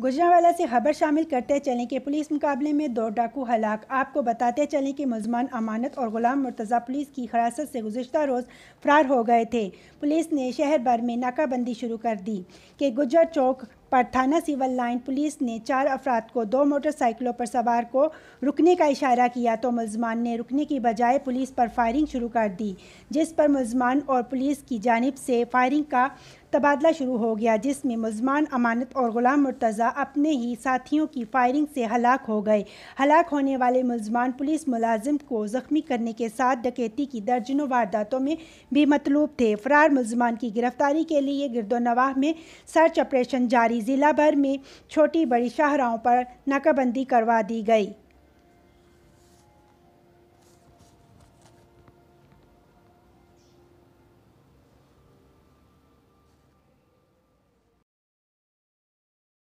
गुजरांवाला से खबर शामिल करते चलें कि पुलिस मुकाबले में 2 डाकू हलाक। आपको बताते चलें कि मुलजमान अमानत और गुलाम मुर्तज़ा पुलिस की हिरासत से गुज़िश्ता रोज़ फरार हो गए थे। पुलिस ने शहर भर में नाकाबंदी शुरू कर दी कि गुज्जर चौक पर थाना सिविल लाइन पुलिस ने 4 अफराद को 2 मोटरसाइकिलों पर सवार को रुकने का इशारा किया तो मुलजमान ने रुकने की बजाय पुलिस पर फायरिंग शुरू कर दी, जिस पर मुलजमान और पुलिस की जानिब से फायरिंग का तबादला शुरू हो गया, जिसमें मुलजमान अमानत और गुलाम मुर्तज़ा अपने ही साथियों की फायरिंग से हलाक हो गए। हलाक होने वाले मुलजमान पुलिस मुलाजिम को जख्मी करने के साथ डकैती की दर्जनों वारदातों में भी मतलूब थे। फरार मुलजमान की गिरफ्तारी के लिए गिरदोनवाह में सर्च ऑपरेशन जारी। जिला भर में छोटी बड़ी शाहराहों पर नाकाबंदी करवा दी गई।